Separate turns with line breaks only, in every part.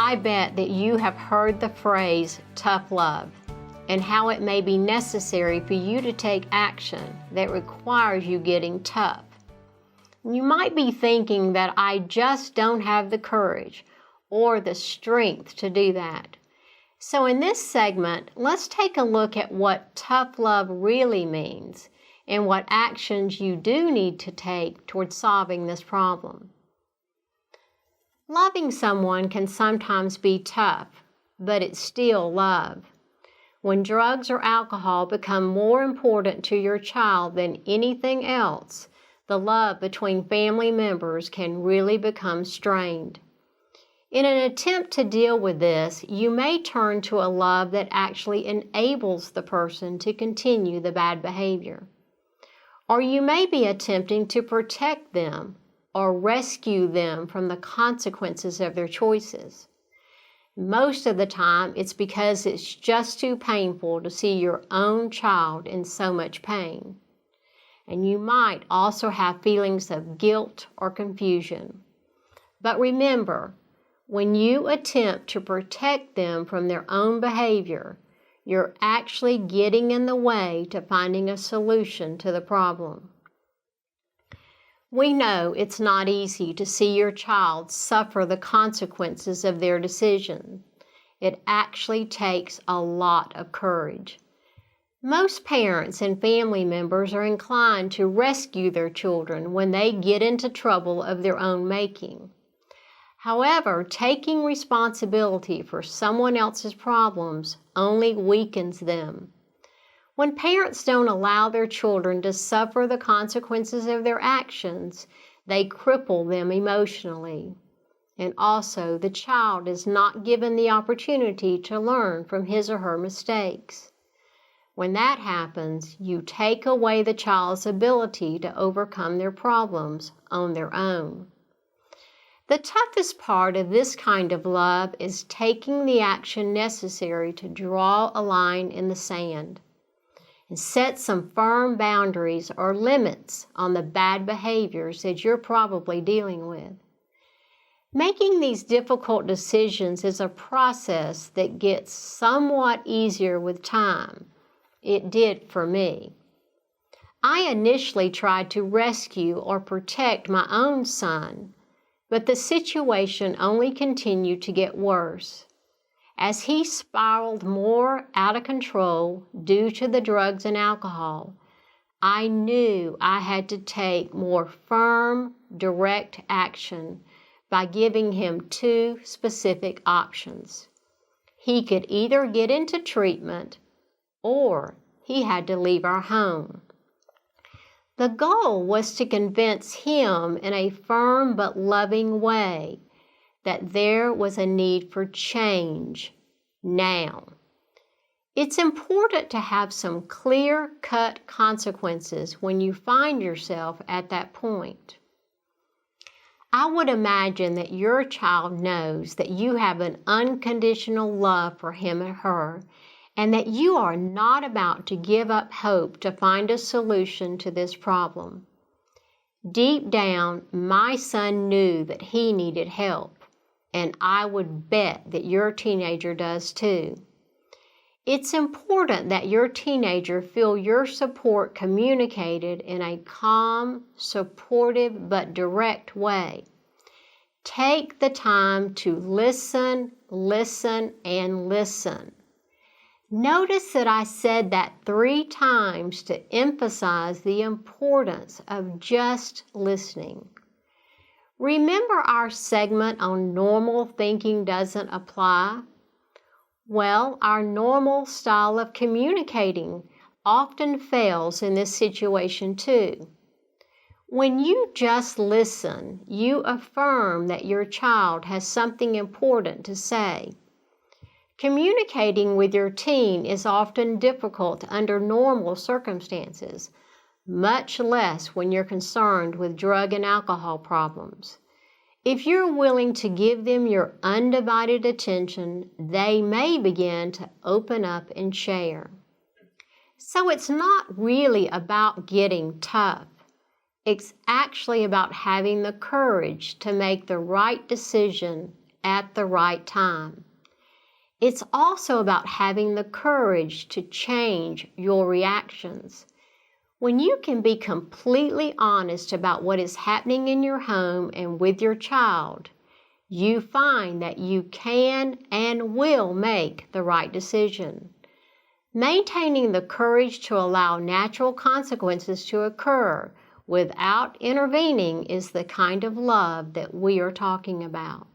I bet that you have heard the phrase tough love and how it may be necessary for you to take action that requires you getting tough. You might be thinking that I just don't have the courage or the strength to do that. So in this segment, let's take a look at what tough love really means and what actions you do need to take towards solving this problem. Loving someone can sometimes be tough, but it's still love. When drugs or alcohol become more important to your child than anything else, the love between family members can really become strained. In an attempt to deal with this, you may turn to a love that actually enables the person to continue the bad behavior. Or you may be attempting to protect them or rescue them from the consequences of their choices. Most of the time, it's because it's just too painful to see your own child in so much pain. And you might also have feelings of guilt or confusion. But remember, when you attempt to protect them from their own behavior, you're actually getting in the way to finding a solution to the problem. We know it's not easy to see your child suffer the consequences of their decision. It actually takes a lot of courage. Most parents and family members are inclined to rescue their children when they get into trouble of their own making. However, taking responsibility for someone else's problems only weakens them. When parents don't allow their children to suffer the consequences of their actions, they cripple them emotionally. And also, the child is not given the opportunity to learn from his or her mistakes. When that happens, you take away the child's ability to overcome their problems on their own. The toughest part of this kind of love is taking the action necessary to draw a line in the sand and set some firm boundaries or limits on the bad behaviors that you're probably dealing with. Making these difficult decisions is a process that gets somewhat easier with time. It did for me. I initially tried to rescue or protect my own son, but the situation only continued to get worse. As he spiraled more out of control due to the drugs and alcohol, I knew I had to take more firm, direct action by giving him two specific options. He could either get into treatment or he had to leave our home. The goal was to convince him in a firm but loving way that there was a need for change now. It's important to have some clear-cut consequences when you find yourself at that point. I would imagine that your child knows that you have an unconditional love for him or her, and that you are not about to give up hope to find a solution to this problem. Deep down, my son knew that he needed help, and I would bet that your teenager does too. It's important that your teenager feel your support communicated in a calm, supportive, but direct way. Take the time to listen, and listen. Notice that I said that 3 times to emphasize the importance of just listening. Remember our segment on normal thinking doesn't apply? Well, our normal style of communicating often fails in this situation too. When you just listen, you affirm that your child has something important to say. Communicating with your teen is often difficult under normal circumstances, much less when you're concerned with drug and alcohol problems. If you're willing to give them your undivided attention, they may begin to open up and share. So it's not really about getting tough. It's actually about having the courage to make the right decision at the right time. It's also about having the courage to change your reactions. When you can be completely honest about what is happening in your home and with your child, you find that you can and will make the right decision. Maintaining the courage to allow natural consequences to occur without intervening is the kind of love that we are talking about.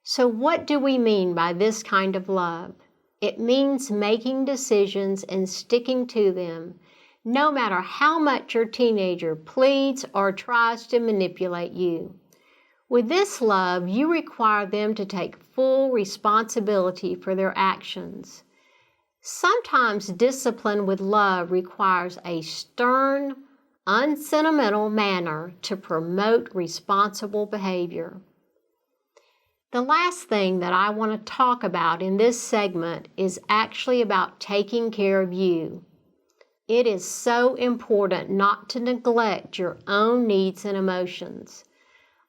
So what do we mean by this kind of love? It means making decisions and sticking to them, no matter how much your teenager pleads or tries to manipulate you. With this love, you require them to take full responsibility for their actions. Sometimes discipline with love requires a stern, unsentimental manner to promote responsible behavior. The last thing that I want to talk about in this segment is actually about taking care of you. It is so important not to neglect your own needs and emotions.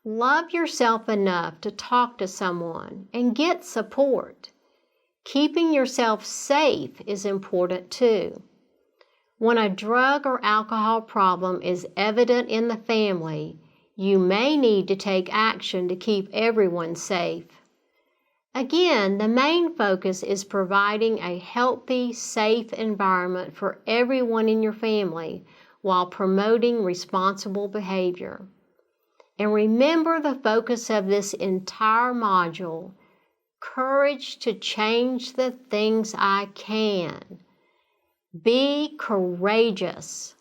Love yourself enough to talk to someone and get support. Keeping yourself safe is important too. When a drug or alcohol problem is evident in the family, you may need to take action to keep everyone safe. Again, the main focus is providing a healthy, safe environment for everyone in your family while promoting responsible behavior. And remember the focus of this entire module: courage to change the things I can. Be courageous.